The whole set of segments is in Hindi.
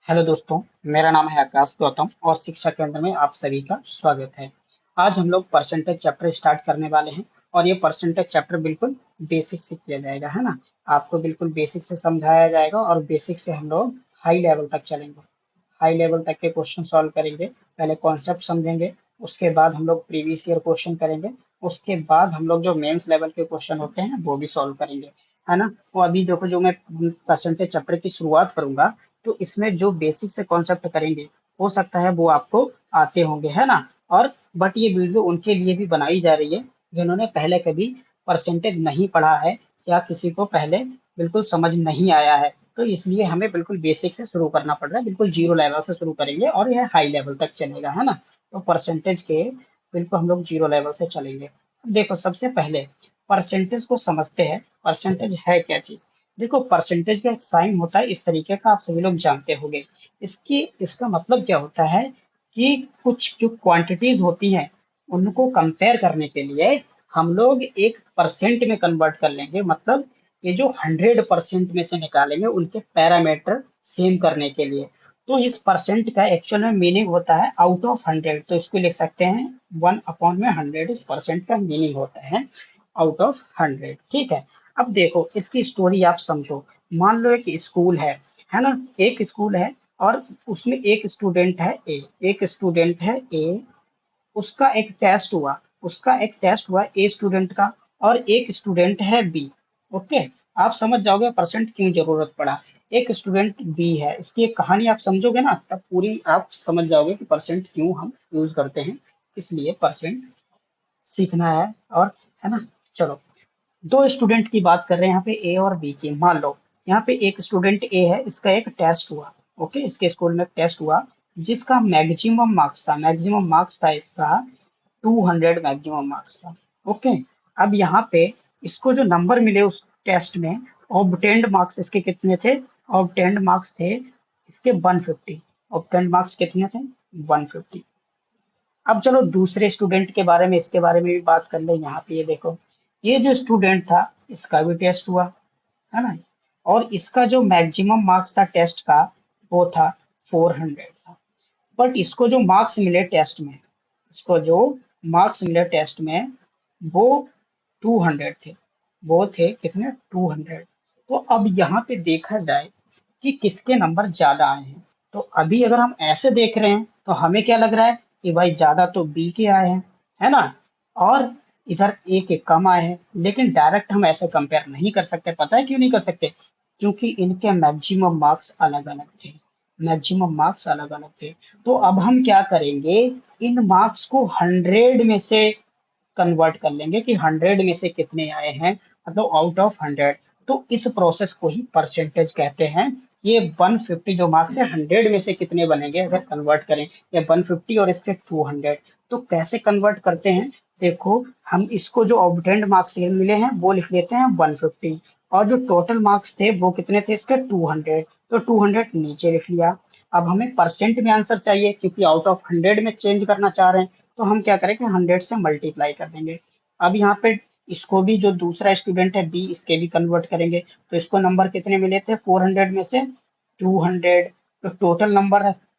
हेलो दोस्तों, मेरा नाम है आकाश गौतम और शिक्षा केंद्र में आप सभी का स्वागत है। आज हम लोग परसेंटेज चैप्टर स्टार्ट करने वाले हैं और ये परसेंटेज चैप्टर बिल्कुल बेसिक से किया जाएगा, है ना। आपको बिल्कुल बेसिक से समझाया जाएगा और बेसिक से हम लोग हाई लेवल तक चलेंगे। हाई लेवल तक के क्वेश्चन सॉल्व करेंगे। पहले कॉन्सेप्ट समझेंगे, उसके बाद हम लोग प्रीवियस ईयर क्वेश्चन करेंगे, उसके बाद हम लोग जो मेंस लेवल के क्वेश्चन होते हैं वो भी सॉल्व करेंगे, है ना। तो अभी देखो, जो मैं परसेंटेज चैप्टर की शुरुआत करूंगा तो इसमें जो बेसिक से कॉन्सेप्ट करेंगे हो सकता है वो आपको आते होंगे, है ना। और बट ये वीडियो उनके लिए भी बनाई जा रही है जिन्होंने पहले कभी परसेंटेज नहीं पढ़ा है या किसी को पहले बिल्कुल समझ नहीं आया है। तो इसलिए हमें बिल्कुल बेसिक से शुरू करना पड़ रहा है, बिल्कुल जीरो लेवल से शुरू करेंगे और यह हाई लेवल तक चलेगा, है ना। तो परसेंटेज के बिल्कुल हम लोग जीरो लेवल से चलेंगे। देखो, सबसे पहले परसेंटेज को समझते हैं। परसेंटेज है क्या चीज? देखो, परसेंटेज का एक साइन होता है इस तरीके का, आप सभी लोग जानते होंगे। इसका मतलब क्या होता है कि कुछ जो क्वांटिटीज होती हैं उनको कंपेयर करने के लिए हम लोग एक परसेंट में कन्वर्ट कर लेंगे। मतलब ये जो 100% में से निकालेंगे उनके पैरामीटर सेम करने के लिए। तो इस परसेंट का एक्चुअल में मीनिंग होता है आउट ऑफ 100। तो इसको लिख सकते हैं 1/100। इस परसेंट का मीनिंग होता है आउट ऑफ 100। ठीक है। अब देखो, इसकी स्टोरी आप समझो। मान लो एक स्कूल है ना। एक स्कूल है और उसमें एक स्टूडेंट है ए। एक स्टूडेंट है ए, उसका एक टेस्ट हुआ। ए स्टूडेंट का, और एक स्टूडेंट है बी। ओके। आप समझ जाओगे परसेंट क्यों जरूरत पड़ा। एक स्टूडेंट बी है, इसकी एक कहानी आप समझोगे ना तब पूरी आप समझ जाओगे कि परसेंट क्यों हम यूज करते हैं। इसलिए परसेंट सीखना है, और है ना। चलो, दो स्टूडेंट की बात कर रहे हैं यहाँ पे, ए और बी की। मान लो यहाँ पे एक स्टूडेंट ए है, इसका एक टेस्ट हुआ। ओके, इसके स्कूल में टेस्ट हुआ जिसका मैक्सिमम मार्क्स था इसका 200 मैक्सिमम मार्क्स था। ओके। अब यहाँ पे इसको जो नंबर मिले उस टेस्ट में, ऑब्टेन्ड मार्क्स इसके कितने थे? ऑब्टेन्ड मार्क्स थे इसके 150। ऑब्टेन्ड मार्क्स कितने थे? 150। अब चलो दूसरे स्टूडेंट के बारे में, इसके बारे में भी बात कर ले। यहाँ पे ये देखो, ये जो स्टूडेंट था इसका भी टेस्ट हुआ, है ना। और इसका जो मैक्सिमम मार्क्स था टेस्ट का वो था 400 था। बट इसको जो मार्क्स मिले टेस्ट में वो 200 थे। वो थे कितने? 200। तो अब यहाँ पे देखा जाए कि किसके नंबर ज्यादा आए हैं। तो अभी अगर हम ऐसे देख रहे हैं तो हमें क्या लग रहा है कि भाई ज्यादा तो बी के आए हैं, है ना। और इधर ए के कम आए हैं। लेकिन डायरेक्ट हम ऐसे कंपेयर नहीं कर सकते। पता है क्यों नहीं कर सकते? क्योंकि इनके मैक्सिमम मार्क्स अलग अलग थे। तो अब हम क्या करेंगे, इन मार्क्स को 100 में से कन्वर्ट कर लेंगे कि 100 में से कितने आए हैं, मतलब आउट ऑफ 100। तो इस प्रोसेस को ही परसेंटेज कहते हैं। ये 150 जो मार्क्स है, 100 में से कितने बनेंगे अगर कन्वर्ट करें, ये 150 और इसके 200। तो कैसे कन्वर्ट करते हैं? देखो, हम इसको जो ऑब्टेन्ड मार्क्स मिले हैं वो लिख लेते हैं 150, और जो टोटल मार्क्स थे वो कितने थे इसके? 200। तो 200 नीचे लिख लिया। अब हमें परसेंट में आंसर चाहिए क्योंकि आउट ऑफ 100 में चेंज करना चाह रहे हैं। तो हम क्या करेंगे, 100 से मल्टीप्लाई कर देंगे। अब यहाँ पे इसको भी, जो दूसरा स्टूडेंट है बी, इसके भी कन्वर्ट करेंगे। तो इसको नंबर कितने मिले थे 400 में से? 200। तो टोटल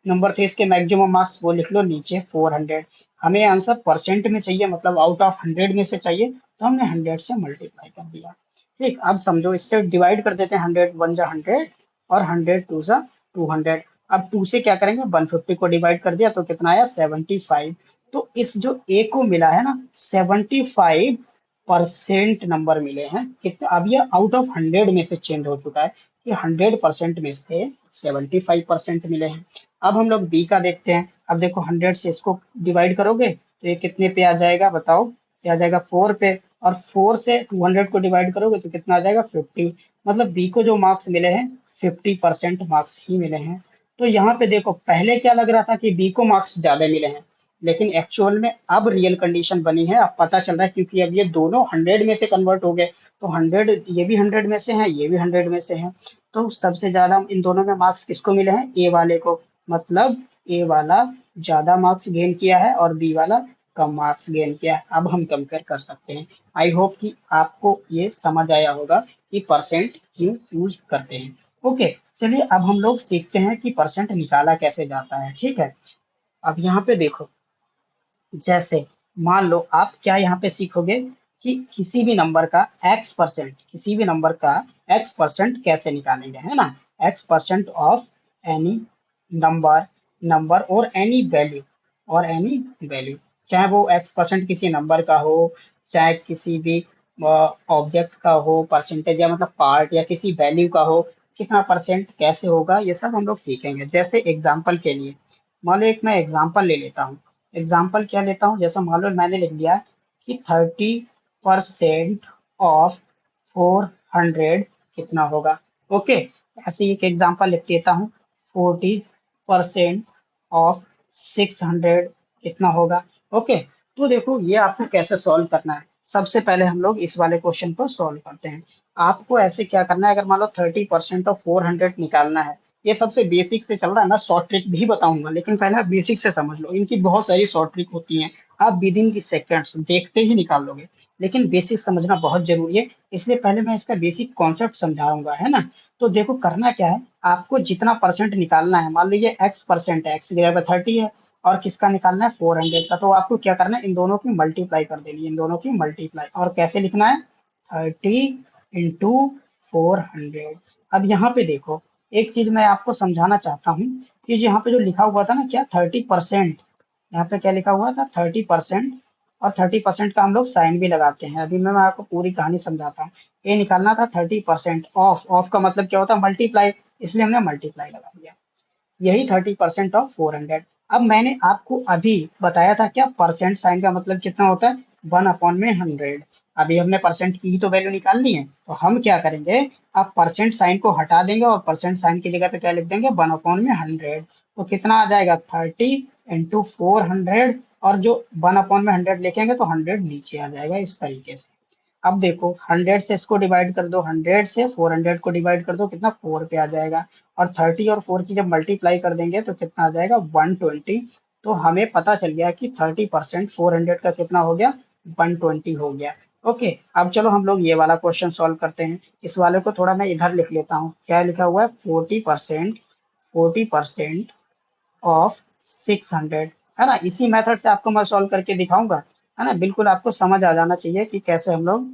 नंबर थे इसके मैक्सिमम मार्क्स, वो लिख लो नीचे 400। हमें आंसर परसेंट में चाहिए, मतलब आउट ऑफ 100 में से चाहिए, तो हमने 100 से मल्टीप्लाई कर दिया। ठीक, अब समझो, इससे डिवाइड कर देते हैं। 100 वन जा 100 और 100 टू जा 200। अब 2 से क्या करेंगे, 150 को डिवाइड कर दिया तो कितना आया? 75। तो इस जो ए को मिला है ना 75% नंबर मिले हैं कितने। अब ये आउट ऑफ 100 में से चेंज हो चुका है कि 100% में से 75% मिले हैं। अब हम लोग बी का देखते हैं। अब देखो, 100 से इसको डिवाइड करोगे तो ये कितने पे आ जाएगा बताओ? ये आ जाएगा 4 पे। और 4 से 200 को डिवाइड करोगे तो कितना आ जाएगा? 50। मतलब बी को जो मार्क्स मिले हैं 50% मार्क्स ही मिले हैं। तो यहाँ पे देखो, पहले क्या लग रहा था कि बी को मार्क्स ज्यादा मिले हैं, लेकिन एक्चुअल में अब रियल कंडीशन बनी है। अब पता चल रहा है क्योंकि अब ये दोनों 100 में से कन्वर्ट हो गए। तो 100, ये भी 100 में से है, ये भी 100 में से है। तो सबसे ज्यादा इन दोनों में मार्क्स किसको मिले हैं? ए वाले को। मतलब ए वाला ज्यादा मार्क्स गेन किया है और बी वाला कम मार्क्स गेन किया है। अब हम कंपेयर कर सकते हैं। आई होप कि आपको ये समझ आया होगा कि परसेंट क्यों यूज करते हैं। ओके, चलिए अब हम लोग सीखते हैं कि परसेंट निकाला कैसे जाता है। ठीक है, अब यहाँ पे देखो, जैसे मान लो आप क्या यहाँ पे सीखोगे कि किसी भी नंबर का एक्स परसेंट, किसी भी नंबर का एक्स परसेंट कैसे निकालेंगे, है ना। X percent of any number, number और एनी वैल्यू, और एनी वैल्यू, चाहे वो एक्स परसेंट किसी नंबर का हो, चाहे किसी भी ऑब्जेक्ट का हो, परसेंटेज या मतलब पार्ट या किसी वैल्यू का हो, कितना परसेंट कैसे होगा ये सब हम लोग सीखेंगे। जैसे एग्जाम्पल के लिए मान लो, एक मैं एग्जाम्पल ले लेता हूँ। एग्जाम्पल क्या लेता हूँ, जैसे मान लो मैंने लिख दिया कि 30% ऑफ 400 कितना होगा। ओके, ऐसे ही एक एग्जाम्पल लिख देता हूँ, 40% ऑफ 600 कितना होगा। ओके, तो देखो ये आपको कैसे सॉल्व करना है। सबसे पहले हम लोग इस वाले क्वेश्चन को सॉल्व करते हैं। आपको ऐसे क्या करना है, अगर मान लो 30% ऑफ 400 निकालना है, ये सबसे बेसिक से चल रहा है, मैं शॉर्ट ट्रिक भी बताऊंगा, लेकिन पहले आप बेसिक से समझ लो। इनकी बहुत सारी शॉर्ट ट्रिक होती हैं, आप विद इन की सेकेंड्स देखते ही निकाल लोगे, लेकिन बेसिक समझना बहुत जरूरी है, इसलिए पहले मैं इसका बेसिक कॉन्सेप्ट समझाऊंगा, है ना। तो देखो करना क्या है, आपको जितना परसेंट निकालना है, मान लीजिए एक्स परसेंट है, एक्स की जगह 30 है, और किसका निकालना है 400 का, तो आपको क्या करना है, इन दोनों की मल्टीप्लाई कर देनी है, इन दोनों की मल्टीप्लाई। और कैसे लिखना है, 30 into 400। अब यहाँ पे देखो, एक चीज मैं आपको समझाना चाहता हूँ कि यहाँ पे जो लिखा हुआ था ना, क्या 30%, यहाँ पे क्या लिखा हुआ था 30%, और 30% का हम लोग साइन भी लगाते हैं। अभी मैं आपको पूरी कहानी समझाता हूँ। ये निकालना था 30% ऑफ, ऑफ का मतलब क्या होता है, मल्टीप्लाई, इसलिए हमने मल्टीप्लाई लगा दिया। यही 30% ऑफ 400। अब मैंने आपको अभी बताया था क्या, परसेंट साइन का मतलब कितना होता है, 1/100। अभी हमने परसेंट की ही तो वैल्यू निकालनी है, तो हम क्या करेंगे, अब परसेंट साइन को हटा देंगे और परसेंट साइन की जगह पे क्या लिख देंगे, 1/100। तो कितना आ जाएगा, 30 into 400, और जो 1/100 लिखेंगे तो 100 नीचे आ जाएगा, इस तरीके से। अब देखो 100 से इसको डिवाइड कर दो, 100 से 400 को डिवाइड कर दो, कितना 4 पे आ जाएगा। और 30 और 4 की जब मल्टीप्लाई कर देंगे तो कितना आ जाएगा, 120। तो हमें पता चल गया कि 30% 400 का कितना हो गया, 120 हो गया। ओके, अब चलो हम लोग ये वाला क्वेश्चन सॉल्व करते हैं। इस वाले को थोड़ा मैं इधर लिख लेता हूँ, क्या लिखा हुआ है, 40% ऑफ 600, है ना। इसी मेथड से आपको मैं सॉल्व करके दिखाऊंगा, है ना। बिल्कुल आपको समझ आ जाना चाहिए कि कैसे हम लोग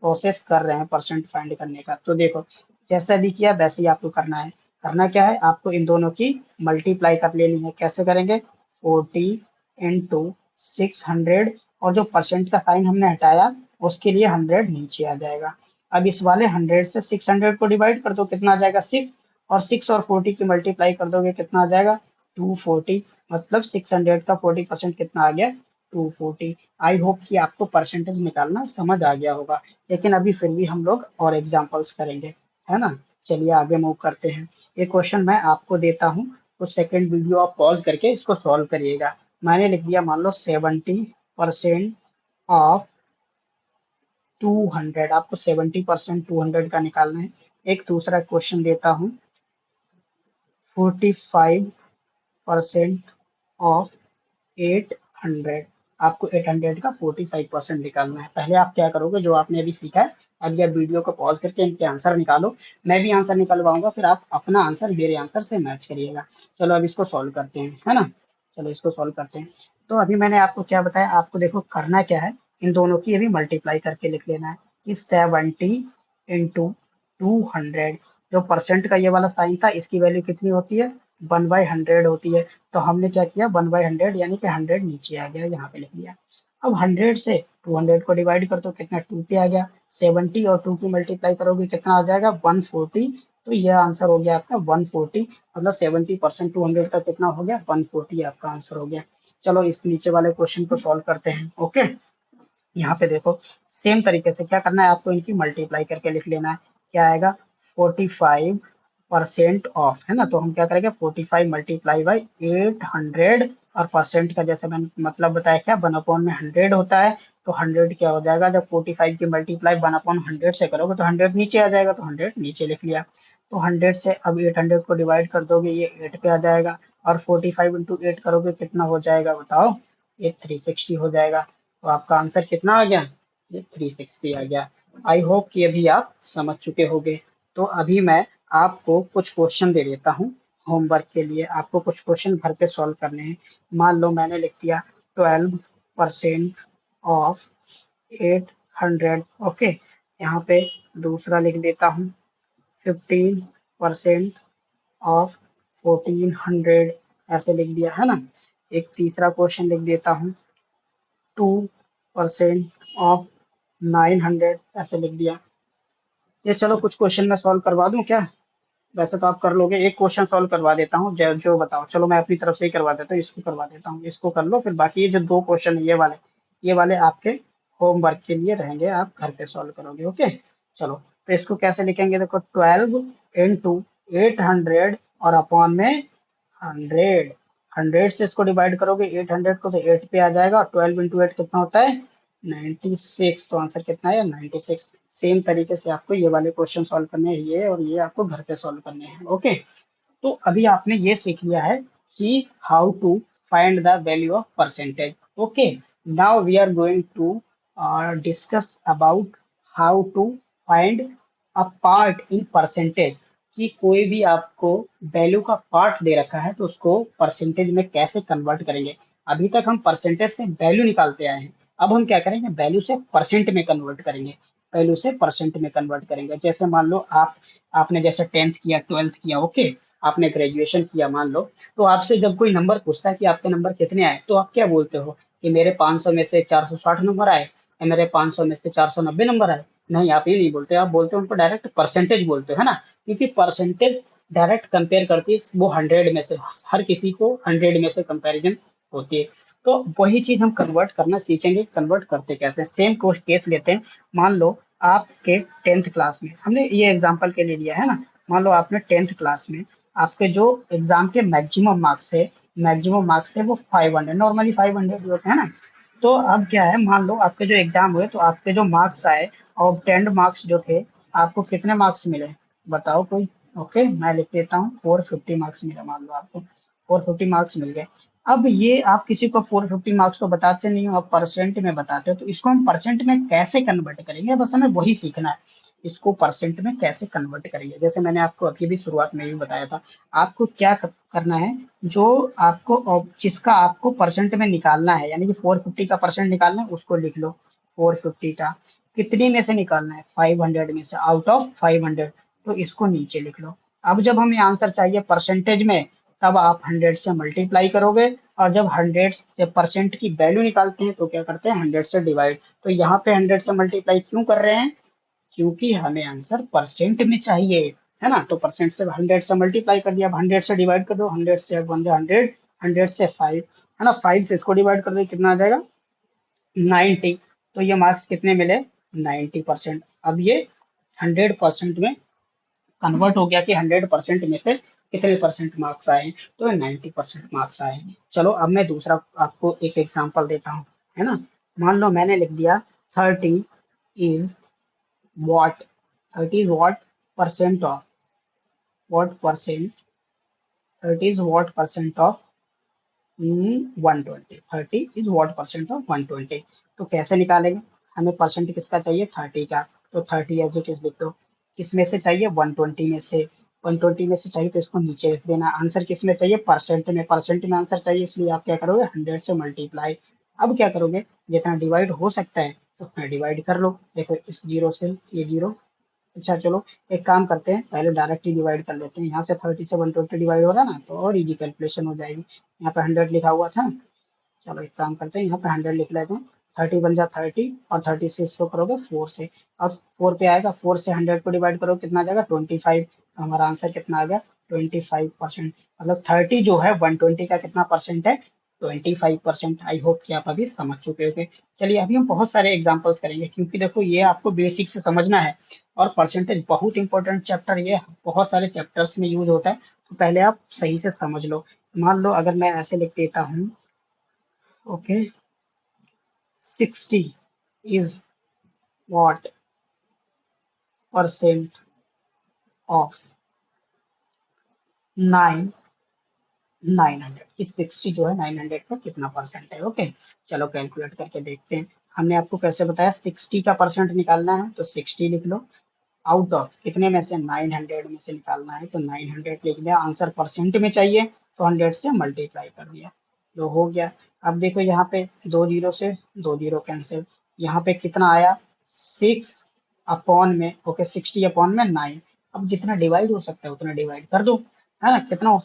प्रोसेस कर रहे हैं परसेंट फाइंड करने का। तो देखो, जैसा भी किया वैसे ही आपको करना है। करना क्या है, आपको इन दोनों की मल्टीप्लाई कर लेनी है। कैसे करेंगे, 40 into 600, और जो परसेंट का साइन हमने हटाया उसके लिए 100 नीचे आ जाएगा। अब इस वाले 100 से 600 को डिवाइड कर दो, कितना आ जाएगा, 6, और 6 और 40 की मल्टीप्लाई कर दोगे, कितना आ जाएगा, 240। मतलब 600 का 40% कितना आ गया, 240। आई होप कि आपको परसेंटेज निकालना समझ आ गया होगा, लेकिन अभी फिर भी हम लोग और एग्जांपल्स करेंगे, है ना। चलिए आगे मूव करते हैं। ये क्वेश्चन मैं आपको देता हूँ, कुछ सेकंड वीडियो आप पॉज करके इसको सॉल्व करिएगा। मैंने लिख दिया, मान लो 70% ऑफ 200, आपको 70% 200 का निकालना है। एक दूसरा क्वेश्चन देता हूँ, 45% ऑफ 800, आपको 800 का 45% निकालना है। पहले आप क्या करोगे, जो आपने अभी सीखा है, अभी आप वीडियो को पॉज करके इनके आंसर निकालो। मैं भी आंसर निकलवाऊंगा, फिर आप अपना आंसर मेरे आंसर से मैच करिएगा। चलो अब इसको सॉल्व करते हैं, है ना। चलो इसको सॉल्व करते हैं। तो अभी मैंने आपको क्या बताया, आपको देखो करना क्या है, इन दोनों की अभी मल्टीप्लाई करके लिख लेना है कि 70 into 200, जो परसेंट का ये वाला साइन था, इसकी वैल्यू कितनी होती है, 1/100 होती है। तो हमने क्या किया, 1/100 यानी कि 100 नीचे आ गया, यहाँ पे लिख दिया। अब 100 से 200 को डिवाइड कर दो, कितना 2 पे आ गया। 70 और 2 की मल्टीप्लाई करोगे, कितना आ जाएगा, 140। तो यह आंसर हो गया आपका 140, मतलब 70% 200 का कितना हो गया, 140 आपका आंसर हो गया। चलो इस नीचे वाले क्वेश्चन को सॉल्व करते हैं। ओके, यहाँ पे देखो सेम तरीके से क्या करना है, आपको इनकी मल्टीप्लाई करके लिख लेना है। क्या आएगा, 45% ऑफ, है ना। तो हम क्या करेंगे, 45 मल्टीप्लाई बाई 800, और परसेंट का जैसे मैंने मतलब बताया क्या, 1/100 होता है। तो 100 क्या हो जाएगा, जब 45 की मल्टीप्लाई 1/100 से करोगे तो 100 नीचे आ जाएगा, तो 100 नीचे लिख लिया। तो 100 से अब 800 को डिवाइड कर दोगे, ये 8 पे आ जाएगा, और 45 into 8 करोगे, कितना हो जाएगा बताओ, ये 360 हो जाएगा। तो आपका आंसर कितना आ गया, ये 360 आ गया। आई होप कि अभी आप समझ चुके होंगे। तो अभी मैं आपको कुछ क्वेश्चन दे देता हूँ होमवर्क के लिए। आपको कुछ क्वेश्चन घर पे सॉल्व करने हैं। मान लो मैंने लिख दिया 12% ऑफ 800। ओके, यहाँ पे दूसरा लिख देता हूँ 15% ऑफ 1400, ऐसे लिख दिया है ना। एक तीसरा क्वेश्चन लिख देता हूँ 2% ऑफ 900, ऐसे लिख दिया। ये चलो कुछ क्वेश्चन मैं सॉल्व करवा दूं क्या? वैसे तो आप कर लोगे। एक क्वेश्चन सॉल्व करवा देता हूँ, जो बताओ। चलो मैं अपनी तरफ से ही करवा देता हूँ, इसको करवा देता हूँ, इसको कर लो। फिर बाकी ये जो दो क्वेश्चन ये वाले आपके होमवर्क के लिए रहेंगे, आप घर पे सॉल्व करोगे। ओके, चलो। तो इसको कैसे लिखेंगे? देखो 12 into 800 और अपॉन में 100। 100 से इसको डिवाइड करोगे 800 को तो 8 पे आ जाएगा। 12 into 8 कितना होता है? 96। तो आंसर कितना है? 96। सेम तरीके से आपको ये वाले क्वेश्चन सॉल्व करने हैं, ये और ये आपको घर पे सॉल्व करने हैं। ओके, तो अभी आपने ये सीख लिया है कि how to find the value of percentage. Okay, now we are going to discuss about how to find a part in percentage. कि कोई भी आपको वैल्यू का पार्ट दे रखा है तो उसको परसेंटेज में कैसे कन्वर्ट करेंगे। अभी तक हम परसेंटेज से वैल्यू निकालते आए हैं, अब हम क्या करेंगे? वैल्यू से परसेंट में कन्वर्ट करेंगे। वैल्यू से परसेंट में कन्वर्ट करेंगे। जैसे मान लो आपने जैसे 10th किया, 12th किया, ओके, आपने ग्रेजुएशन किया मान लो। तो आपसे जब कोई नंबर पूछता है कि आपके नंबर कितने आए, तो आप क्या बोलते हो? कि मेरे 500 में से 460 नंबर आए, या मेरे 500 में से 490 नंबर आए? नहीं, आप ये नहीं बोलते। आप बोलते हो उनको डायरेक्ट परसेंटेज बोलते हो, है ना। क्योंकि परसेंटेज डायरेक्ट कंपेयर करती है वो 100 में से। हर किसी को 100 में से कंपैरिजन होती है। तो वही चीज हम कन्वर्ट करना सीखेंगे। कन्वर्ट करते कैसे? सेम केस लेते हैं। मान लो आपके 10th क्लास में, हमने ये एग्जांपल के लिए लिया है ना। मान लो आपने 10th क्लास में आपके जो एग्जाम के मैक्सिमम मार्क्स थे वो 500। नॉर्मली 500 होते हैं ना। तो अब क्या है, मान लो आपके जो एग्जाम हुए तो आपके जो मार्क्स आए और 10 मार्क्स जो थे, आपको कितने मार्क्स मिले? बताओ कोई। ओके, मैं लिख देता हूँ 450 मार्क्स मिले। मान लो आपको 450 मार्क्स मिल गए। अब ये आप किसी को 450 मार्क्स को बताते नहीं हो, आप परसेंट में बताते हो। तो इसको हम परसेंट में कैसे कन्वर्ट करेंगे? बस हमें वही सीखना है। इसको परसेंट में कैसे कन्वर्ट करेंगे? जैसे मैंने आपको अभी भी शुरुआत में भी बताया था। आपको क्या करना है? जो जिसका आपको परसेंट में निकालना है, यानी कि 450 का परसेंट निकालना है, उसको लिख लो। 450 का कितनी में से निकालना है? 500 में से, आउट ऑफ 500। तो इसको नीचे लिख लो। अब जब हमें आंसर चाहिए परसेंटेज में, तब आप 100 से मल्टीप्लाई करोगे। और जब 100 से परसेंट की वैल्यू निकालते हैं तो क्या करते हैं? 100 से डिवाइड। तो यहाँ पे 100 से मल्टीप्लाई क्यों कर रहे हैं? क्योंकि हमें आंसर परसेंट में चाहिए, है ना। तो परसेंट से 100 से मल्टीप्लाई कर दिया। अब 100 से डिवाइड कर दो। 100 से 100, 100 से 5, है ना। 5 से इसको डिवाइड कर दो, कितना आ जाएगा? 90। तो ये मार्क्स कितने मिले? 90%। अब ये 100% में कन्वर्ट हो गया कि 100% में से कितने परसेंट मार्क्स आए? तो 90% मार्क्स आए। चलो अब मैं दूसरा आपको एक एग्जांपल देता हूँ, है ना। मान लो मैंने लिख दिया 30 is what 30 is what percent of what percent 30 is what percent of 120। 30 is what percent of 120। तो कैसे निकालेंगे? हमें परसेंट किसका चाहिए? 30 का। तो 30 एज इट इज लिख दो। किस में से चाहिए? 120 में से। 120 में से चाहिए तो इसको नीचे लिख देना। आंसर किस में चाहिए? परसेंट में। परसेंट में आंसर चाहिए, इसलिए आप क्या करोगे? 100 से मल्टीप्लाई। अब क्या करोगे? जितना डिवाइड हो सकता है उतना डिवाइड कर लो। देखो इस जीरो से ये जीरो। अच्छा चलो, एक काम करते हैं, पहले डायरेक्ट ही डिवाइड कर लेते हैं। यहाँ से 30 से 120 डिवाइड हो रहा है ना, तो और इजी कैलकुलेशन हो जाएगी। यहाँ पे 100 लिखा हुआ था। चलो एक काम करते हैं, यहाँ पे 100 लिख लेते हैं। 30 बन जा 30, और 30 से इसको करोगे 4 से। अब 4 पे आएगा, 4 से 100 को डिवाइड करो, कितना आ जाएगा? 25। तो हमारा आंसर कितना आ गया? 25%। मतलब 30 जो है 120 का कितना परसेंट है? 25%। आई होप कि आप अभी समझ चुके होंगे। चलिए अभी हम बहुत सारे एग्जांपल्स करेंगे, क्योंकि देखो ये आपको बेसिक से समझना है। और परसेंटेज बहुत इंपॉर्टेंट चैप्टर, ये बहुत सारे चैप्टर्स में यूज होता है। तो पहले आप सही से समझ लो। मान लो अगर मैं ऐसे लिख देता हूँ, okay, 60 is what percent of 900। इस 60 जो है 900 का कितना परसेंट है? ओके, चलो कैलकुलेट करके देखते हैं। हमने आपको कैसे बताया? 60 का परसेंट निकालना है, तो 60 लिख लो। आउट ऑफ कितने में से 900 में से निकालना है, तो 900 लिख दिया। आंसर परसेंट में चाहिए तो 100 से मल्टीप्लाई कर दिया, तो हो गया। अब देखो यहाँ पे 2 जीरो से 2 जीरो कैंसिल, यहाँ पे कितना आया 6 अपॉन में, ओके 60 अपॉन में 9। अब जितना डिवाइड हो सकता है उतना डिवाइड कर दो, है ना। कितना हो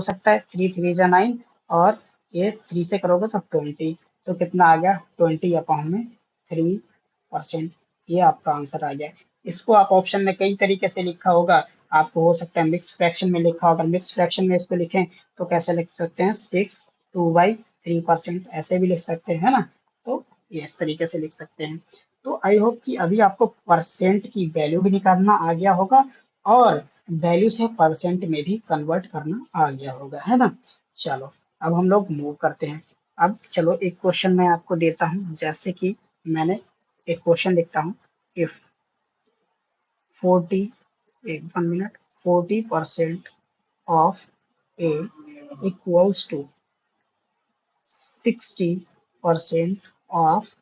सकता है 3 3 जा 9, और ये 3 से करोगे तो 20, तो कितना आ गया 20 अपॉन में 3%। ये आपका आंसर आ गया। इसको आप ऑप्शन में कई तरीके से लिखा होगा, आपको हो सकता है मिक्स फ्रैक्शन में लिखा होगा। मिक्स फ्रैक्शन में इसको लिखें तो कैसे लिख सकते हैं 6 2/3%, ऐसे भी लिख सकते हैं ना। तो ये इस तरीके से लिख सकते हैं। तो आई होप कि अभी आपको परसेंट की वैल्यू भी निकालना आ गया होगा, और वैल्यू से परसेंट में भी कन्वर्ट करना आ गया होगा, है ना। चलो अब हम लोग मूव करते हैं। अब चलो एक क्वेश्चन मैं आपको देता हूँ, जैसे कि मैंने एक क्वेश्चन लिखता हूँ। इफ 40 एक 1 minute 40% of A equals to 60% of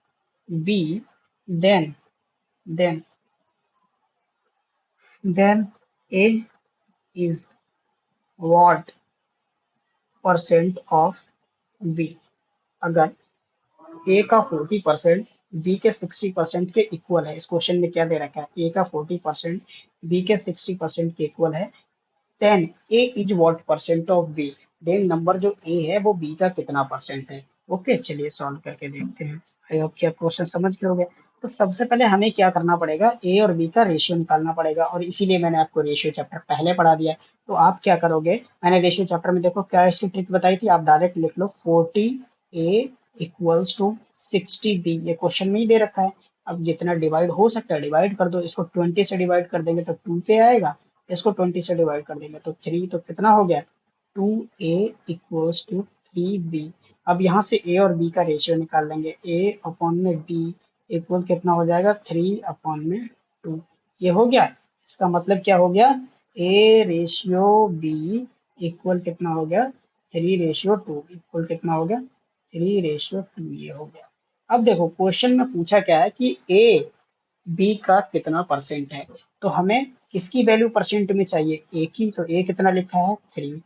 B, then then A is what percent of B। अगर ए का 40% बी के 60% के इक्वल है, इस क्वेश्चन में क्या दे रखा है, ए का 40% बी के 60% के इक्वल है, then A is what percent of B. Then number जो ए है वो बी का कितना परसेंट है। ओके चलिए सॉल्व करके देखते हैं। आई होप कि आप क्वेश्चन समझ गए होंगे। तो सबसे पहले हमें क्या करना पड़ेगा, ए और बी का रेशियो निकालना पड़ेगा, और इसीलिए मैंने आपको रेशियो चैप्टर पहले पढ़ा दिया। तो आप क्या करोगे, मैंने रेशियो चैप्टर में देखो क्या इसकी ट्रिक बताई थी, आप डायरेक्ट लिख लो 40A इक्वल्स टू 60B, ये क्वेश्चन में ही दे रखा है। अब जितना डिवाइड हो सकता है डिवाइड कर दो, इसको 20 से डिवाइड कर देंगे तो 2 पे आएगा, इसको 20 से डिवाइड कर देंगे तो 3, तो कितना हो गया 2A इक्वल्स टू 3B। अब यहाँ से ए और बी का रेशियो निकाल लेंगे, ए अपॉन में बी इक्वल कितना हो जाएगा 3 अपॉन में 2। ये हो गया। इसका मतलब क्या हो गया, ए रेशियो बी इक्वल कितना हो गया 3:2, इक्वल कितना हो गया 3:2, ये हो गया। अब देखो क्वेश्चन में पूछा क्या है कि ए बी का कितना परसेंट है, तो हमें किसकी वैल्यू परसेंट में चाहिए, ए की, तो ए कितना लिखा है 3,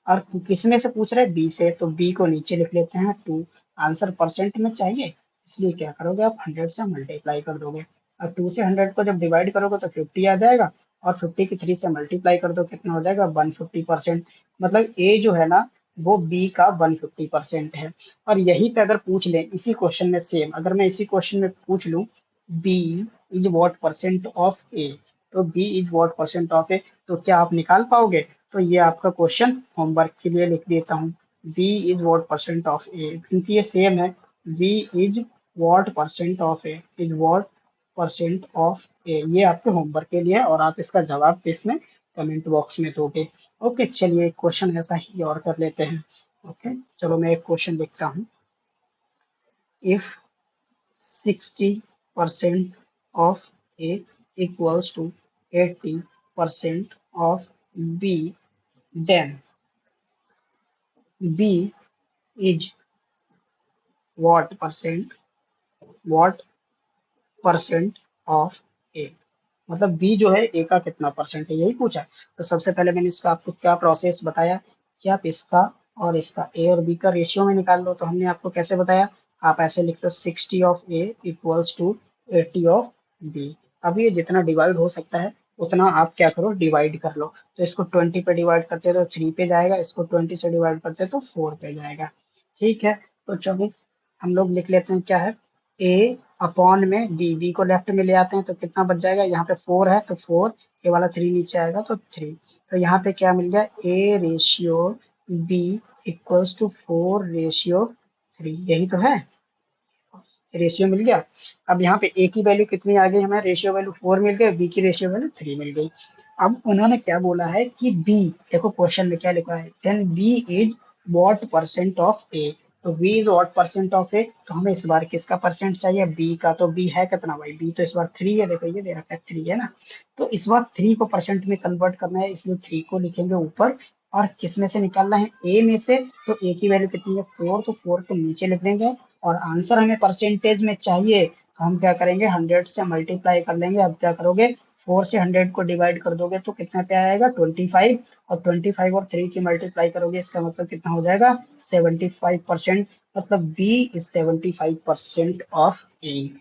और किसमें से पूछ रहे हैं बी से, तो बी को नीचे लिख लेते हैं 2। आंसर परसेंट में चाहिए, इसलिए क्या करोगे आप 100 से मल्टीप्लाई कर दोगे। अब 2 से 100 को जब डिवाइड करोगे तो 50 आ जाएगा, और 50 की 3 से मल्टीप्लाई कर दो, कितना हो जाएगा 150%। मतलब ए जो है ना वो बी का 150% है। और यही पे अगर पूछ लें इसी क्वेश्चन में सेम, अगर मैं इसी क्वेश्चन में पूछ लूं B is what percent of A, तो B is what percent of A, तो क्या आप निकाल पाओगे। तो ये आपका क्वेश्चन होमवर्क के लिए लिख देता हूँ, B is what percent of A, क्योंकि ये सेम है। B is what percent of A, is what percent of A, ये आपके होमवर्क के लिए है, और आप इसका जवाब किसमें कमेंट बॉक्स में दोगे। ओके चलिए क्वेश्चन ऐसा ही और कर लेते हैं। ओके चलो मैं एक क्वेश्चन लिखता हूँ। If 60% of A equals to 80% of B, then B is what percent of A। मतलब B जो है A का कितना परसेंट है, यही पूछा है। तो सबसे पहले मैंने इसका आपको क्या प्रोसेस बताया कि आप इसका और इसका A और B का रेशियो में निकाल लो। तो हमने आपको कैसे बताया, आप ऐसे लिख लो 60 of A equals to 80 of B। अब ये जितना डिवाइड हो सकता है उतना आप क्या करो डिवाइड कर लो। तो इसको 20 पे डिवाइड करते हैं तो 3 पे जाएगा, इसको 20 से डिवाइड करते हैं तो 4 पे जाएगा। ठीक है, तो चलो हम लोग लिख लेते हैं क्या है, ए अपॉन में बी, बी को लेफ्ट में ले आते हैं तो कितना बच जाएगा, यहाँ पे 4 है तो 4, ए वाला 3 नीचे आएगा तो 3, तो यहाँ पे क्या मिल गया A ratio B equals to 4:3, यही तो है, रेशियो मिल गया। अब यहाँ पे ए की वैल्यू कितनी आ गई हमें, रेशियो वैल्यू 4 मिल गई, बी की रेशियो वैल्यू 3 मिल गई। अब उन्होंने क्या बोला है कि बी, देखो क्वेश्चन में क्या लिखा है, then B is what percent of A, तो B is what percent of A, तो हमें इस बार किसका परसेंट चाहिए, बी का। तो बी है कितना भाई, बी तो इस बार 3 है, देखो ये दे रखा है 3 है ना। तो इस बार 3 को परसेंट में कन्वर्ट करना है, इसलिए 3 को लिखेंगे ऊपर, और किस में से निकालना है, ए में से। तो ए की वैल्यू कितनी है 4, तो 4 को नीचे लिख देंगे, और आंसर हमें परसेंटेज में चाहिए तो हम क्या करेंगे 100 से मल्टीप्लाई कर लेंगे। अब क्या करोगे 4 से 100 को डिवाइड कर दोगे तो कितना पे आएगा 25, और 25 और 3 की मल्टीप्लाई करोगे, इसका मतलब कितना हो जाएगा 75%। मतलब B is 75% of A.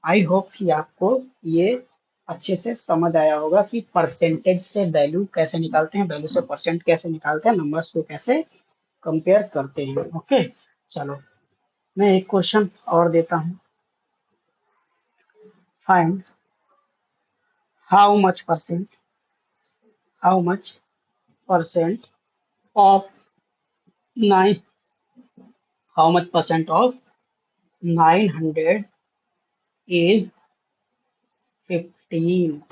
I hope कि आपको ये अच्छे से समझ आया होगा कि परसेंटेज से वैल्यू कैसे निकालते हैं, वैल्यू से परसेंट कैसे निकालते हैं, नंबर्स को कैसे कंपेयर करते हैं। ओके, चलो मैं एक क्वेश्चन और देता हूँ। Find how much percent, how much percent of 9, how much percent of 900 is 15?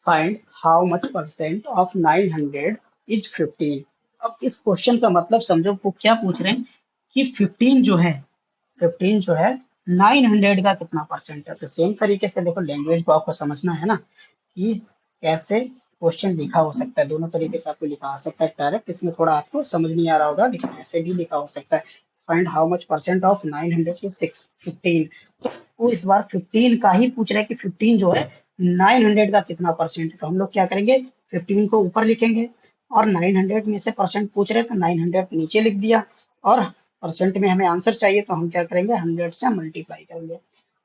Find how much percent of 900 is 15? अब इस क्वेश्चन का मतलब समझो, वो क्या पूछ रहे हैं कि 15 जो है, 15 जो है 900 का कितना परसेंट है। तो सेम तरीके से देखो, लैंग्वेज को आपको समझना है ना कि कैसे क्वेश्चन लिखा हो सकता है। दोनों तरीके से आपको लिखा आ सकता है। डायरेक्ट इसमें थोड़ा आपको समझ नहीं आ रहा होगा, लेकिन ऐसे भी लिखा हो सकता है। Find how much percent of 900 की 15। तो वो इस बार 15 का ही पूछ रहा है कि 15 जो है 900 का कितना परसेंट। तो हम लोग क्या करेंगे, 15 को ऊपर लिखेंगे, और 900 में से परसेंट पूछ रहे हैं तो 900 नीचे लिख दिया, और परसेंट में हमें आंसर चाहिए तो हम क्या करेंगे 100 से मल्टीप्लाई करेंगे।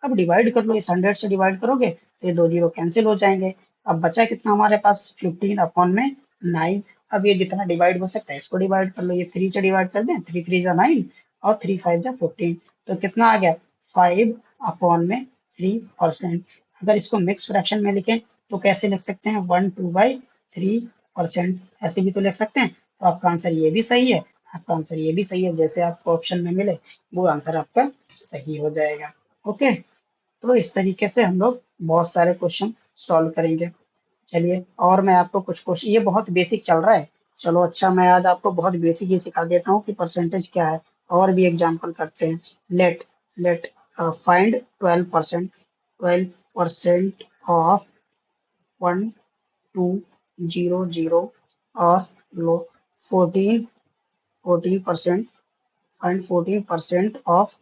अब डिवाइड कर लो, इस 100 से डिवाइड करोगे तो ये दो जीरो कैंसिल हो जाएंगे। अब बचा कितना हमारे पास 15 अपॉन में 9। अब ये जितना डिवाइड हो सकता है इसको डिवाइड कर लो, ये 3 से डिवाइड कर दें, 3 3 जा 9 और 3 5 जा 14। तो कितना आ गया 5 अपॉन में 3%। अगर इसको मिक्स फ्रैक्शन में लिखें तो कैसे लिख सकते हैं 1/2/3%, ऐसे भी तो लिख सकते हैं। तो आपका आंसर ये भी सही है, आपका आंसर ये भी सही है, जैसे आपको ऑप्शन में मिले वो आंसर आपका सही हो जाएगा। ओके, तो इस तरीके से हम लोग बहुत सारे क्वेश्चन सॉल्व करेंगे। चलिए, और मैं आपको कुछ क्वेश्चन, ये बहुत बेसिक चल रहा है, चलो अच्छा मैं आज आपको बहुत बेसिक ही सिखा देता हूँ कि परसेंटेज क्या है। और भी एग्जांपल करते हैं। लेट लेट फाइंड 12%, 12% ऑफ 1200, और लो 14, 14%, फाइंड 14% ऑफ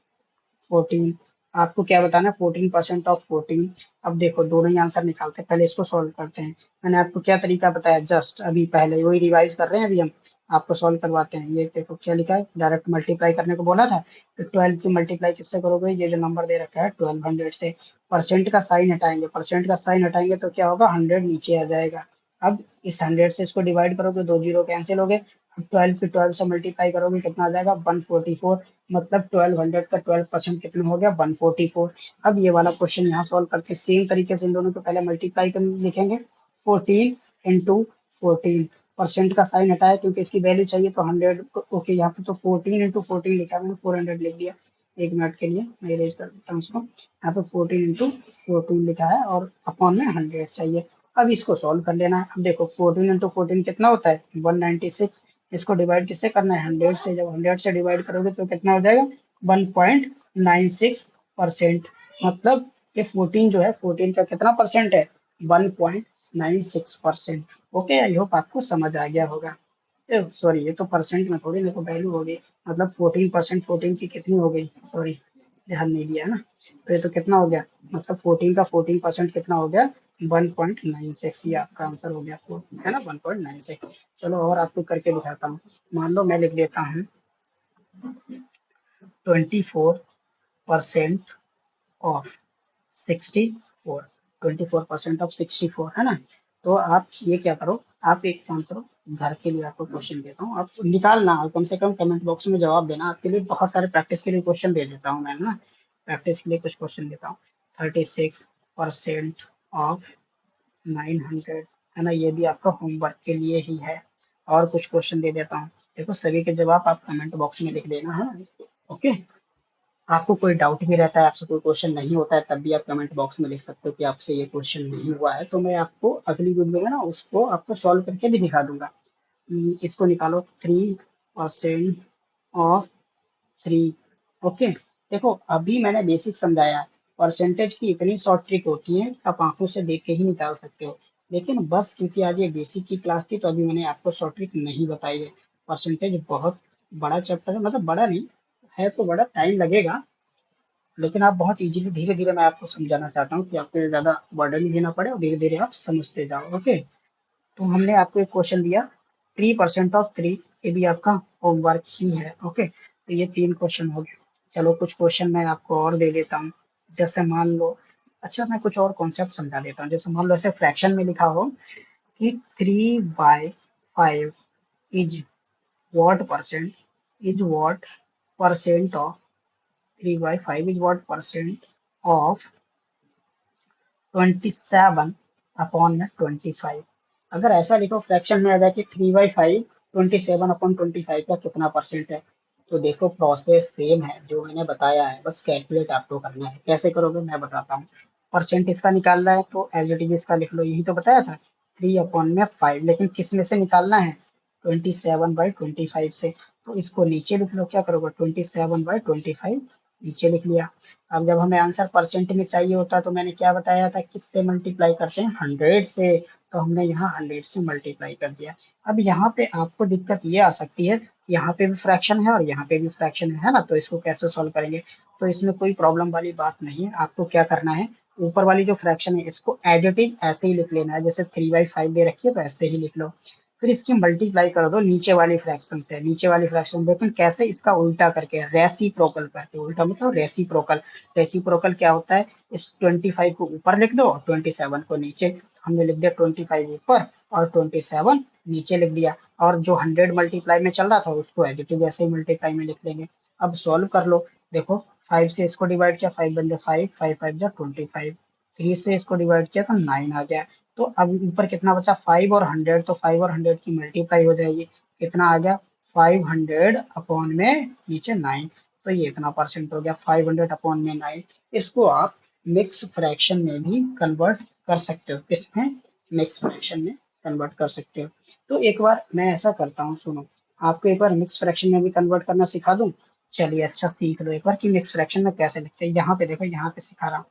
14। आपको क्या बताना है 14% ऑफ 14। अब देखो दोनों ही आंसर निकालते हैं, पहले इसको सॉल्व करते हैं। मैंने आपको क्या तरीका बताया, जस्ट अभी पहले वही रिवाइज कर रहे हैं, अभी हम आपको सॉल्व करवाते हैं। ये देखो क्या लिखा है, डायरेक्ट मल्टीप्लाई करने को बोला था, तो 12 की मल्टीप्लाई किससे करोगे, ये जो नंबर दे रखा है 1200 से। परसेंट का साइन हटाएंगे, परसेंट का साइन हटाएंगे तो क्या होगा 100 नीचे आ जाएगा। अब इस 100 से इसको डिवाइड करोगे, दो जीरो कैंसिल हो गए। 12 की 12 से मल्टीप्लाई करोगे कितना आ जाएगा 144। मतलब 1200 का 12% कितना हो गया 144। अब ये वाला क्वेश्चन यहाँ सॉल्व करके सेम तरीके से इन दोनों को पहले मल्टीप्लाई कर लिखेंगे, 14 इंटू 14। परसेंट का साइन हटाया क्योंकि इसकी वैल्यू चाहिए तो 100। ओके, यहाँ पे तो 14 इंटू 14 लिखा है, मैंने 400 लिख दिया। एक मिनट के लिए मैं इरेज कर देता हूँ इसको। यहाँ पे 14 इंटू 14 लिखा है और अपॉन में 100 चाहिए। अब इसको सॉल्व कर लेना है। अब देखो 14 इंटू 14 कितना होता है 196। इसको डिवाइड किससे करना है 100 से। जब 100 से डिवाइड करोगे तो कितना हो जाएगा 1.96%। मतलब ये 14 जो है 14 का कितना परसेंट है 1.96%। ओके, आई होप आपको समझ आ गया होगा। सॉरी, ये तो परसेंट में थोड़ी, देखो वैल्यू हो गई। मतलब 14%, 14 की कितनी हो गई, सॉरी ध्यान नहीं दिया ना। तो ये तो कितना हो गया, मतलब 14 का 14% कितना हो गया 1.96। ये आपका आंसर हो गया, है ना 1.96। चलो और आपको करके दिखाता हूँ। मान लो मैं लिख देता हूँ 24% ऑफ 64, 24% ऑफ 64 है ना। तो आप ये क्या करो, आप एक काम करो, घर के लिए आपको क्वेश्चन देता हूँ, आप निकालना और कम से कम कमेंट बॉक्स में जवाब देना। आपके लिए बहुत सारे प्रैक्टिस के लिए क्वेश्चन दे देता हूँ मैं ना, प्रैक्टिस के लिए कुछ क्वेश्चन देता हूँ। 36% ऑफ 900 है ना, ये भी आपका होमवर्क के लिए ही है। और कुछ क्वेश्चन दे देता हूँ, देखो सभी के जवाब आप कमेंट बॉक्स में लिख देना है। ओके, आपको कोई डाउट भी रहता है, आपसे कोई क्वेश्चन नहीं होता है, तब भी आप कमेंट बॉक्स में लिख सकते हो कि आपसे ये क्वेश्चन नहीं हुआ है, तो मैं आपको अगली वीडियो में ना उसको आपको सॉल्व करके भी दिखा दूंगा। इसको निकालो 3% ऑफ 3। ओके, देखो अभी मैंने बेसिक समझाया। परसेंटेज की इतनी शॉर्ट ट्रिक होती है आप आंखों से देख के ही निकाल सकते हो, लेकिन बस क्योंकि आज ये बेसिक की क्लास थी तो अभी मैंने आपको शॉर्ट ट्रिक नहीं बताई है। परसेंटेज बहुत बड़ा चैप्टर है, मतलब बड़ा नहीं है तो बड़ा टाइम लगेगा, लेकिन आप बहुत इजीली धीरे धीरे मैं आपको समझाना चाहता हूँ कि आपको ज़्यादा बर्डन भी लेना पड़े और धीरे धीरे आप समझते जाओ। ओके, तो हमने आपको एक क्वेश्चन दिया 3% ऑफ 3, ये भी आपका होमवर्क ही है। ओके, तो ये 3 क्वेश्चन हो गए। चलो कुछ क्वेश्चन मैं आपको और दे देता हूँ। जैसे मान लो, अच्छा मैं कुछ और कॉन्सेप्ट समझा देता हूँ। जैसे मान लो ऐसे फ्रैक्शन में लिखा हो कि 3/5 is what percent, is what percent of 3/5 is what percent of 27/25। अगर ऐसा लिखो फ्रैक्शन में आ जाए कि 3/5 27/25 का कितना परसेंट है, तो देखो प्रोसेस सेम है जो मैंने बताया है, बस कैलकुलेट आपको करना है। कैसे करोगे मैं बताता हूँ। परसेंट इसका निकालना है तो एज इट इज इसका लिख लो, यही तो बताया था 3/5, लेकिन किस में से निकालना है 27/25 से। तो इसको नीचे लिख लो, क्या करोगे 27/25 नीचे लिख लिया। अब जब हमें आंसर परसेंट में चाहिए होता तो मैंने क्या बताया था, किससे मल्टीप्लाई करते हैं 100 से, तो हमने यहाँ 100 से मल्टीप्लाई कर दिया। अब यहाँ पे आपको दिक्कत ये आ सकती है, यहाँ पे भी फ्रैक्शन है और यहाँ पे भी फ्रैक्शन है ना, तो इसको कैसे सॉल्व करेंगे। तो इसमें कोई प्रॉब्लम वाली बात नहीं है। आपको क्या करना है, ऊपर वाली जो फ्रैक्शन है इसको एडिटिव ऐसे ही लिख लेना है, जैसे 3/5 दे रखी है तो ऐसे ही लिख लो। फिर इसकी मल्टीप्लाई कर दो नीचे वाली फ्रैक्शन से। नीचे वाली फ्रैक्शन लेकिन कैसे, इसका उल्टा करके, रेसिप्रोकल करके। उल्टा मतलब रेसिप्रोकल। रेसिप्रोकल क्या होता है, इस 25 को ऊपर लिख दो, 27 को नीचे। हमने लिख दिया 25 ऊपर और 27 नीचे लिख दिया। और जो 100 मल्टीप्लाई में चल रहा था उसको एडिटिव जैसे ही मल्टीप्लाई में लिख देंगे। अब सॉल्व कर लो। देखो 5 से इसको डिवाइड किया, 5 बन गया 5, 5 5 जा 25। 3 से इसको डिवाइड किया तो 9 आ गया। तो अब ऊपर कितना बचा 5 और 100, तो 5 और 100 की मल्टीप्लाई हो जाएगी। कितना आ गया 500 अपॉन में नीचे 9। तो ये इतना परसेंट हो गया 500 अपॉन में 9। इसको आप मिक्स फ्रैक्शन में भी कन्वर्ट कर सकते हो। किसमें, मिक्स फ्रैक्शन में कन्वर्ट कर सकते हो। तो एक बार मैं ऐसा करता हूँ, सुनो, आपको एक बार मिक्स फ्रैक्शन में भी कन्वर्ट करना सिखा दूं। चलिए अच्छा सीख लो एक बार कि मिक्स फ्रैक्शन में कैसे लिखते हैं। यहाँ पे देखो, यहाँ पे सिखा रहा हूँ।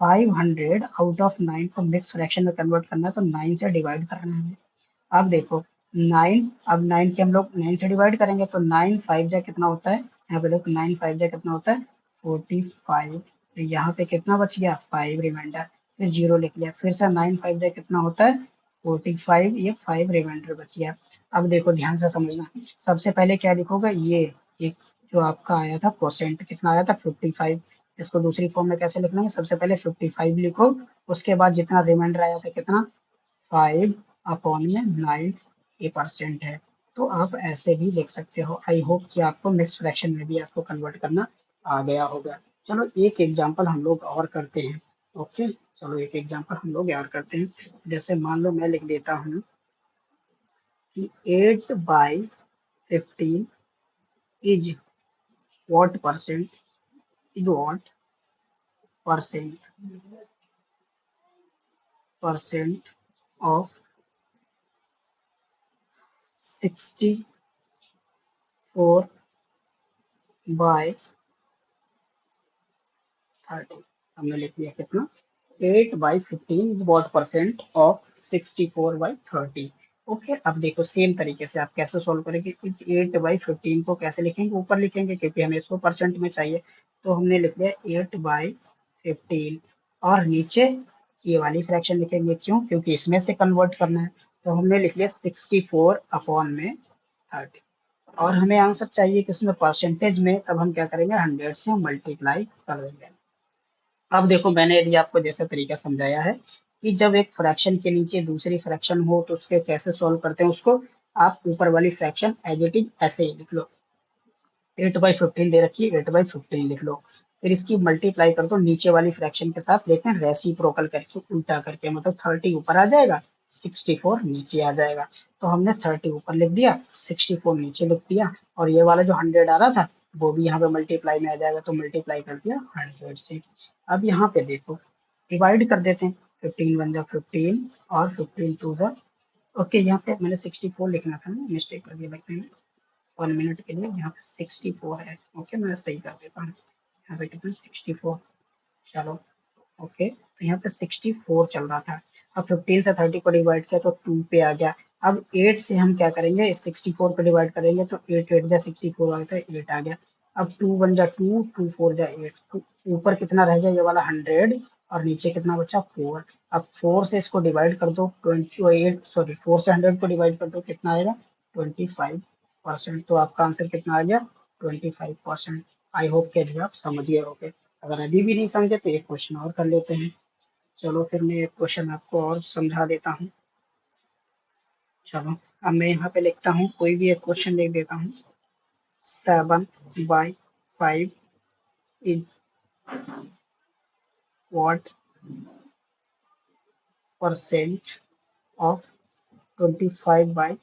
500 आउट ऑफ 9 को मिक्स फ्रैक्शन में कन्वर्ट करना है तो 9 से डिवाइड करना है। अब देखो 9, अब 9 के हम लोग 9 से डिवाइड करेंगे तो 9 5 जा कितना होता है, यहाँ पे देखो 9 5 जा कितना होता है 45। तो यहाँ पे कितना बच गया 5 रिमाइंडर, फिर जीरो लिख लिया। फिर से 9 5 जा कितना होता है 45, ये 5 रिमाइंडर बच गया। अब देखो ध्यान से समझना, सबसे पहले क्या लिखोगे, ये जो आपका आया था परसेंट कितना आया था 55। इसको दूसरी फॉर्म में कैसे लिखना है, सबसे पहले 55 लिखो, उसके बाद जितना रिमाइंडर आया था कितना 5 अपॉन में 9, ये परसेंट है। तो आप ऐसे भी लिख सकते हो। आई होप कि आपको मिक्स फ्रैक्शन में भी आपको कन्वर्ट करना आ गया होगा। चलो एक एग्जांपल हम लोग और करते हैं। ओके, चलो एक एग्जांपल हम लोग और करते हैं। जैसे मान लो मैं लिख देता हूँ कि 8/15 is what percent, is what percent percent of 64/30। हमने लिख दिया कितना 8/15 वॉट परसेंट ऑफ 64/30। ओके, अब देखो सेम तरीके से आप कैसे सॉल्व करेंगे। इस 8/15 को कैसे लिखेंगे, ऊपर लिखेंगे क्योंकि हमें इसको परसेंट में चाहिए। तो हमने लिख दिया 8/15 और नीचे ये वाली फ्रैक्शन लिखेंगे, क्यों, क्योंकि इसमें से कन्वर्ट करना है। तो हमने लिख लिया 64 अपॉन में 30। और हमें आंसर चाहिए किसमें, परसेंटेज में। तब हम क्या करेंगे 100 से मल्टीप्लाई कर देंगे। अब देखो मैंने अभी आपको जैसा तरीका समझाया है कि जब एक फ्रैक्शन के नीचे दूसरी फ्रैक्शन हो तो उसके कैसे सॉल्व करते हैं, उसको आप ऊपर वाली फ्रैक्शन एज इट इज ऐसे ही लिख लो। 8/15 दे रखी है, 8/15 लिख लो। फिर इसकी मल्टीप्लाई कर दो नीचे वाली फ्रैक्शन के साथ, लेकिन रेसिप्रोकल करके, उल्टा करके, मतलब 30 ऊपर आ जाएगा 64 नीचे आ जाएगा। तो हमने 30 ऊपर लिख दिया 64 नीचे लिख दिया। और ये वाला जो 100 आ रहा था वो भी यहाँ पे मल्टीप्लाई में आ जाएगा, तो मल्टीप्लाई कर दिया 100 से। अब यहाँ पे देखो डिवाइड कर देते हैं, 15 1 जा 15 और 15 2 जा, ओके यहाँ पे मैंने 64 लिखना था ना, मिस्टेक कर दिया लगता है। 1 मिनट के लिए यहाँ पे 64 है। ओके मैं सही कर देता हूँ, यहाँ पे कितना 64। चलो ओके, तो यहाँ पे 64 चल रहा था। अब 15 से 30 को डिवाइड किया तो 2 पे आ गया। अब 8 से हम क्या करेंगे, इस 64 को डिवाइड करेंगे तो 8 8 जा 64 आ गया, 8 आ गया। अब 2 1 जा 2, 2 4 जा 8, तो ऊपर कितना रह गया ये वाला 100 और नीचे कितना बचा 4। अब 4 से इसको डिवाइड कर दो 28, सॉरी 4 से 100 को डिवाइड कर दो कितना आएगा 25%। तो आपका आंसर कितना आ गया 25%। आई होप कि अभी आप समझ गए होंगे। अगर अभी भी नहीं समझे तो एक क्वेश्चन और कर लेते हैं। चलो फिर मैं एक क्वेश्चन आपको और समझा देता हूँ। चलो अब मैं यहाँ पे लिखता हूँ, कोई भी एक क्वेश्चन लिख देता हूँ। 7/5 is what percent of 25/14?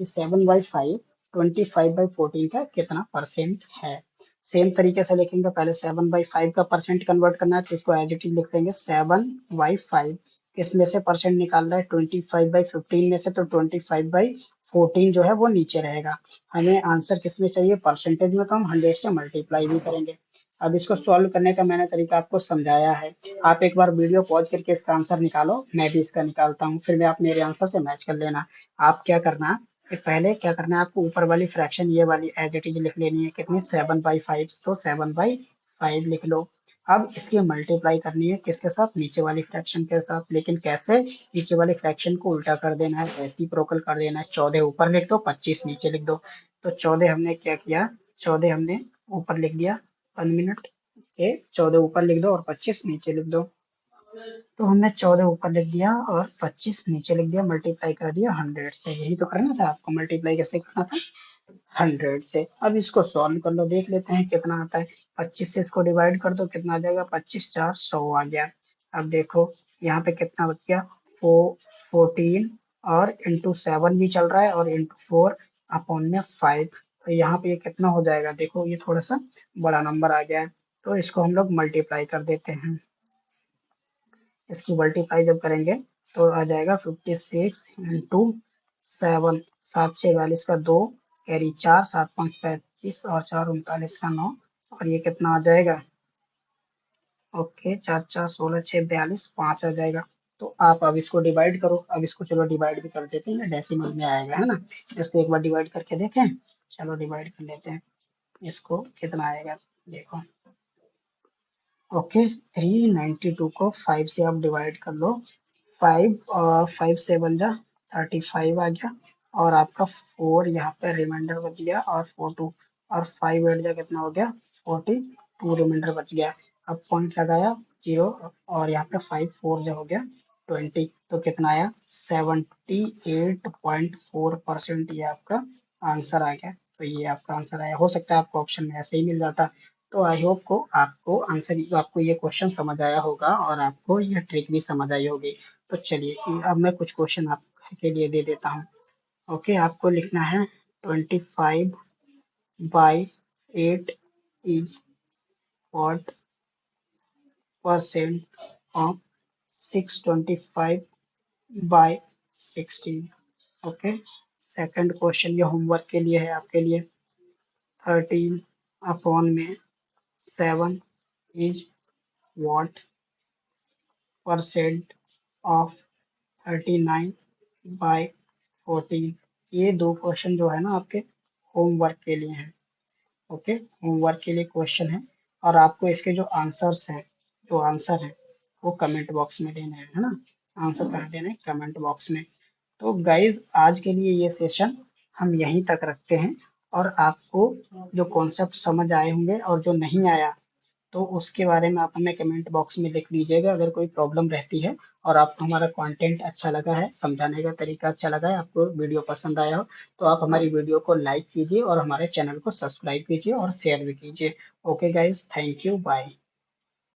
कि 7/5 25/14 का कितना परसेंट है। सेम तरीके से लिखेंगे, पहले 7/5 का परसेंट कन्वर्ट करना है तो इसको एज इट इज लिख देंगे 7/5। किसमें से परसेंट निकालना है 25/15 में से, तो 25/14 जो है वो नीचे रहेगा। हमें आंसर किसमें चाहिए परसेंटेज में, तो हम 100 से मल्टीप्लाई भी करेंगे। अब इसको सॉल्व करने का मैंने तरीका आपको समझाया है। आप एक बार वीडियो पॉज करके इसका आंसर निकालो, मैं भी इसका निकालता हूँ, फिर मैं आप मेरे आंसर से मैच कर लेना। आप क्या करना, कि पहले क्या करना है आपको, ऊपर वाली फ्रैक्शन ये वाली एज इट इज लिख लेनी है। कितनी 7/5, तो 7/5 लिख लो। अब इसकी मल्टीप्लाई करनी है किसके साथ, नीचे वाली फ्रैक्शन के साथ। लेकिन कैसे, नीचे वाली फ्रैक्शन को उल्टा कर देना है, रेसिप्रोकल कर देना है। 14 ऊपर लिख दो 25 नीचे लिख दो। तो 14 हमने क्या किया, 14 हमने ऊपर लिख दिया 1 मिनट के, 14 ऊपर लिख दो और 25 नीचे लिख दो। तो हमने 14 ऊपर लिख दिया और 25 नीचे लिख दिया, मल्टीप्लाई कर दिया 100 से। यही तो करना था आपको, मल्टीप्लाई कैसे करना था 100 से। अब इसको सॉल्व कर लो, देख लेते हैं कितना आता है। 25 से इसको डिवाइड कर दो, कितना आ जाएगा 25 4 100 आ गया। अब देखो यहाँ पे कितना बच गया 14 और इंटू 7 भी चल रहा है और इंटू 4 अपॉन में 5। तो यहाँ पे ये कितना हो जाएगा, देखो ये थोड़ा सा बड़ा नंबर आ गया है, तो इसको हम लोग मल्टीप्लाई कर देते हैं। इसकी मल्टीप्लाई जब करेंगे तो आ जाएगा 56 इंटू 7, 7 6 42 का 2, कैरी 4, 7 5 25 और 4 39 का 9, और ये कितना आ जाएगा, ओके 4 4 16 6 42 5 आ जाएगा। तो आप अब इसको डिवाइड करो। अब इसको चलो डिवाइड भी कर देते हैं, डेसिमल में आएगा है ना। इसको एक बार डिवाइड करके देखें, चलो डिवाइड कर लेते हैं। इसको कितना आएगा देखो, ओके 392 को 5 से आप डिवाइड कर लो। 5 7 जा 35 आ गया, और आपका 4 यहाँ पे रिमाइंडर बच गया, और 4 2 और 5 8 जा कितना हो गया 42 रिमाइंडर बच गया। अब पॉइंट लगाया 0, और यहाँ पे 5 4 जो हो गया 20, तो कितना आया 78.4% ये आपका आंसर आ गया। तो ये आपका आंसर आया। हो सकता है आपको ऑप्शन में ऐसे ही मिल जाता। तो आई होप को आपको आंसर, आपको ये क्वेश्चन समझ आया होगा और आपको ये ट्रिक भी समझ आई होगी। तो चलिए अब मैं कुछ क्वेश्चन आपके लिए दे देता हूँ। ओके, आपको लिखना है 25/8 is what percent of 625/16। Okay, second question ये होमवर्क के लिए है आपके लिए। 13 अपॉन में 7 इज व्हाट परसेंट ऑफ 39/14। ये दो क्वेश्चन जो है ना आपके होमवर्क के लिए हैं। ओके, होमवर्क के लिए क्वेश्चन है, और आपको इसके जो आंसर्स हैं, जो आंसर है वो कमेंट बॉक्स में देना है ना। आंसर कहाँ देना है, कमेंट बॉक्स में। तो गाइज आज के लिए ये सेशन हम यहीं तक रखते हैं, और आपको जो कॉन्सेप्ट समझ आए होंगे और जो नहीं आया तो उसके बारे में आप हमें कमेंट बॉक्स में लिख लीजिएगा अगर कोई प्रॉब्लम रहती है। और आपको हमारा कंटेंट अच्छा लगा है, समझाने का तरीका अच्छा लगा है, आपको वीडियो पसंद आया हो, तो आप हमारी वीडियो को लाइक कीजिए और हमारे चैनल को सब्सक्राइब कीजिए और शेयर भी कीजिए। Okay guys, thank you, bye.